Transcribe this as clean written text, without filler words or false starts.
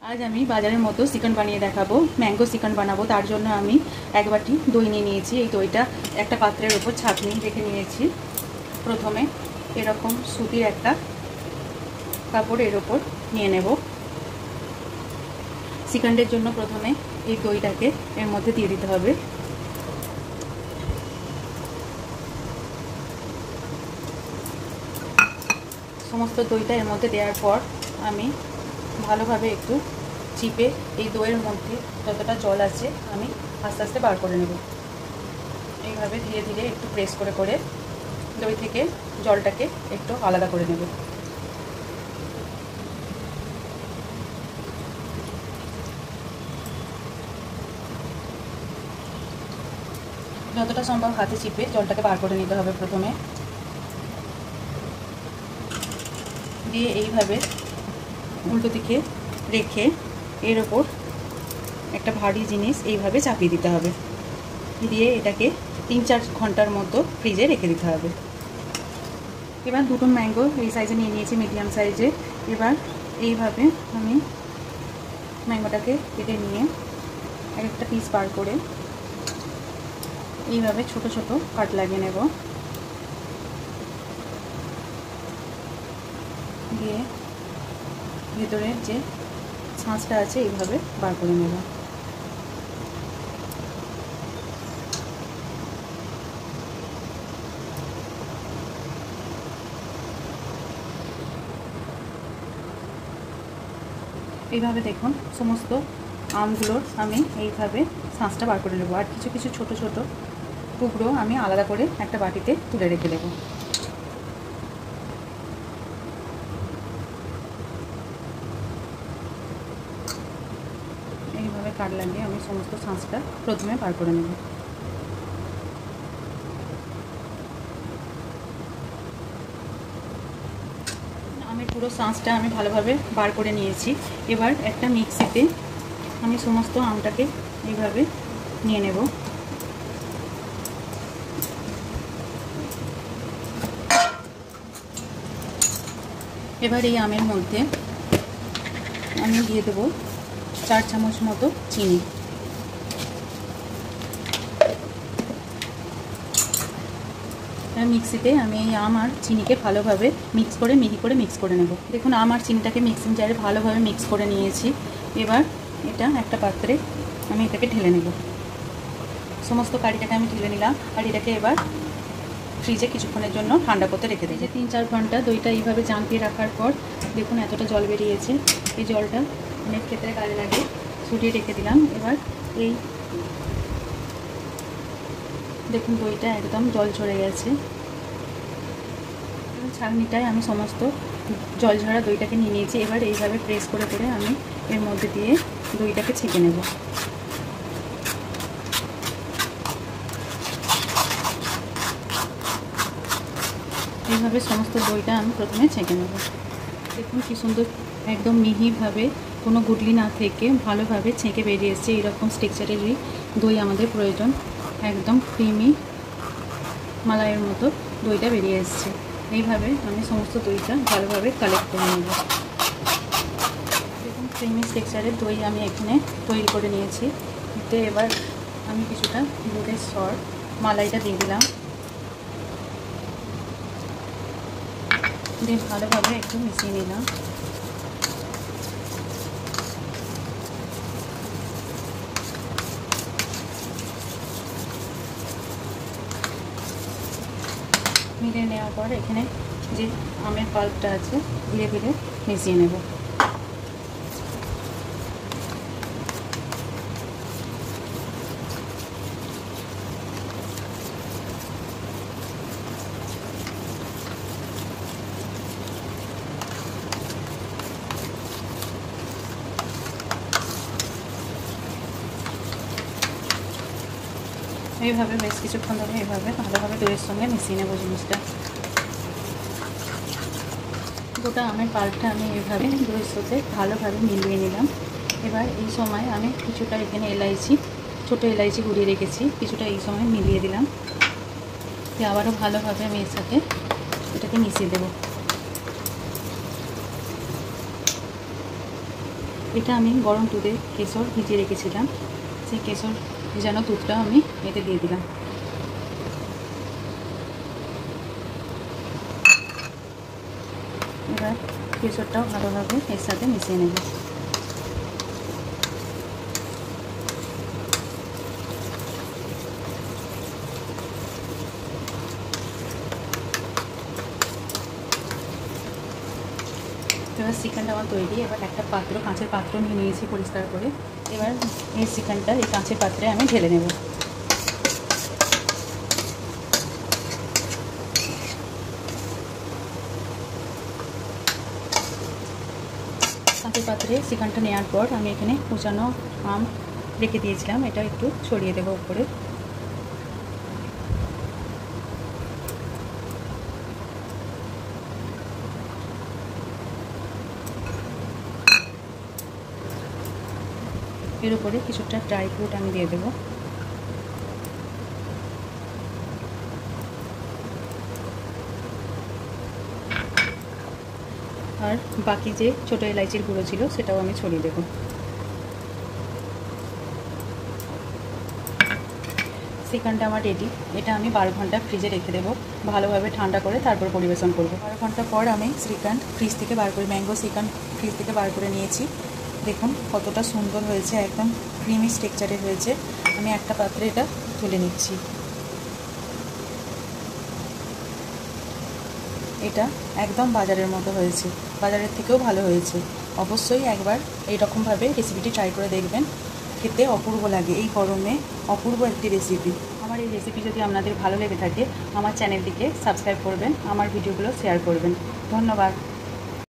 आज আমি বাজারের মতো চিকেন বানিয়ে দেখাবো। ম্যাঙ্গো চিকেন বানাবো। তার জন্য আমি এক বাটি দই নিয়ে নিয়েছি। এই দইটা একটা পাত্রের উপর ছাঁকনি রেখে নিয়েছি। প্রথমে এরকম সুতির একটা কাপড়ের উপর নিয়ে নেব। চিকেনের জন্য প্রথমে এই দইটাকে এর মধ্যে দিয়ে দিতে হবে। সমস্ত দইটা এর মধ্যে দেওয়ার পর আমি ভালোভাবে একটু চিপে এই দইয়ের মধ্যে যতটা জল আছে আমি আস্তে আস্তে বার করে নেব। এইভাবে ধীরে ধীরে একটু প্রেস করে করে দই থেকে জলটাকে একটু আলাদা করে নেব। যতটা সম্ভব হাতে চিপে জলটাকে বার করে নিতে হবে প্রথমে। দিয়ে এইভাবে উল্টো দিকে রেখে এর ওপর একটা ভারী জিনিস এইভাবে চাপিয়ে দিতে হবে। দিয়ে এটাকে 3-4 ঘন্টার মতো ফ্রিজে রেখে দিতে হবে। এবার দুটো ম্যাঙ্গো এই সাইজে নিয়ে নিয়েছি, মিডিয়াম সাইজে। এবার এইভাবে আমি ম্যাঙ্গোটাকে কেটে নিয়ে একটা পিস বার করে এইভাবে ছোট ছোট কাট লাগিয়ে নেব। দিয়ে ভিতরের যে ছাঁচটা আছে এইভাবে বার করে নেব। এইভাবে দেখুন সমস্ত আমগুলোর আমি এইভাবে ছাঁচটা বার করে নেব। আর কিছু কিছু ছোট ছোট টুকরো আমি আলাদা করে একটা বাটিতে তুলে রেখে দেব। এইভাবে কাট লাগিয়ে আমি সমস্ত ছাঁচটা প্রথমে বার করে নেব। আমি পুরো ছাঁচটা আমি ভালোভাবে বার করে নিয়েছি। এবার একটা মিক্সিতে আমি সমস্ত আমটাকে এইভাবে নিয়ে নেব। এবার এই আমের মধ্যে আমি দিয়ে দেবো 4 চামচ মতো চিনি। মিক্সিতে আমি এই আম আর চিনিকে ভালোভাবে মিক্স করে মিহি করে মিক্স করে নেব। দেখুন আম আর চিনিটাকে মিক্সিং জারে ভালোভাবে মিক্স করে নিয়েছি। এবার এটা একটা পাত্রে আমি এটাকে ঢেলে নেব। সমস্ত কারিটাকে আমি ঢেলে নিলাম। আর এটাকে এবার ফ্রিজে কিছুক্ষণের জন্য ঠান্ডা করতে রেখে দিই। 3-4 ঘন্টা দইটা এইভাবে জাঁকিয়ে রাখার পর দেখুন এতটা জল বেরিয়েছে। এই জলটা অনেক ক্ষেত্রে কাজে লাগে। ছুটিয়ে রেখে দিলাম। এবার এই দেখুন দইটা একদম জল ঝরে গেছে। ছাঁকনিটায় আমি সমস্ত জল ঝরা দইটাকে নিয়ে নিয়েছি। এবার এইভাবে প্রেস করে করে আমি এর মধ্যে দিয়ে দইটাকে ছেঁকে নেব। এইভাবে সমস্ত দইটা আমি প্রথমে ছেঁকে নেব। দেখুন কি সুন্দর একদম মিহিভাবে কোনো গুটলি না থেকে ভালোভাবে ছেঁকে বেরিয়ে এসছে। এইরকম স্ট্রাকচারেরই দই আমাদের প্রয়োজন। একদম ক্রিমি মালাইয়ের মতো দইটা বেরিয়ে এসছে। এইভাবে আমি সমস্ত দইটা ভালোভাবে কালেক্ট করে নেব। দেখুন ক্রিমি স্ট্রাকচারের দই আমি এখানে তৈরি করে নিয়েছি। এতে এবার আমি কিছুটা দুধের সর মালাইটা দিয়ে দিলাম। দিয়ে ভালোভাবে একটু মিশিয়ে নিলাম। মিলিয়ে নেওয়ার পর এখানে যে আমের পাল্পটা আছে ধীরে ধীরে মিশিয়ে নেব। এইভাবে বেশ কিছুক্ষণ ধরে এইভাবে ভালোভাবে দইয়ের সঙ্গে মিশিয়ে নেব জিনিসটা। গোটা আমের পাল্পটা আমি এইভাবে দইয়ের সাথে ভালোভাবে মিলিয়ে নিলাম। এবার এই সময় আমি কিছুটা এখানে এলাইচি, ছোটো এলাইচি গুঁড়িয়ে রেখেছি, কিছুটা এই সময় মিলিয়ে দিলাম। দিয়ে আবারও ভালোভাবে আমি এর সাথে এটাকে মিশিয়ে দেবো। এটা আমি গরম দুধে কেশর ভিজিয়ে রেখেছিলাম, সেই কেশর ভিজানো দুধটা আমি এতে দিয়ে দিলাম। এবার কেশরটাও ভালোভাবে এর সাথে মিশিয়ে নেব। এবার চিকেনটা আমার তৈরি। এবার একটা পাত্র, কাঁচের পাত্র নিয়ে নিয়েছি পরিষ্কার করে। এবার এই চিকেনটা এই কাঁচের পাত্রে আমি ঢেলে নেব। কাঁচের পাত্রে চিকেনটা নেওয়ার পর আমি এখানে কুচানো আম রেখে দিয়েছিলাম, এটা একটু ছড়িয়ে দেবো উপরে। এর উপরে কিছুটা ড্রাই ফ্রুট আমি দিয়ে দেবো। আর বাকি যে ছোটো এলাইচির গুঁড়ো ছিল সেটাও আমি ছড়িয়ে দেবো। চিকেনটা আমার রেডি। এটা আমি 12 ঘন্টা ফ্রিজে রেখে দেবো, ভালোভাবে ঠান্ডা করে তারপর পরিবেশন করব। 12 ঘন্টা পর আমি চিকেন ফ্রিজ থেকে বার করে, ম্যাঙ্গো চিকেন ফ্রিজ থেকে বার করে নিয়েছি। দেখুন কতটা সুন্দর হয়েছে, একদম ক্রিমি টেক্সচারের হয়েছে। আমি একটা পাত্রে এটা তুলে নিচ্ছি। এটা একদম বাজারের মতো হয়েছে, বাজারের থেকেও ভালো হয়েছে। অবশ্যই একবার এইরকমভাবে রেসিপিটি ট্রাই করে দেখবেন, খেতে অপূর্ব লাগে। এই গরমে অপূর্ব একটি রেসিপি। আমার এই রেসিপি যদি আপনাদের ভালো লেগে থাকে আমার চ্যানেলটিকে সাবস্ক্রাইব করবেন, আমার ভিডিওগুলো শেয়ার করবেন। ধন্যবাদ।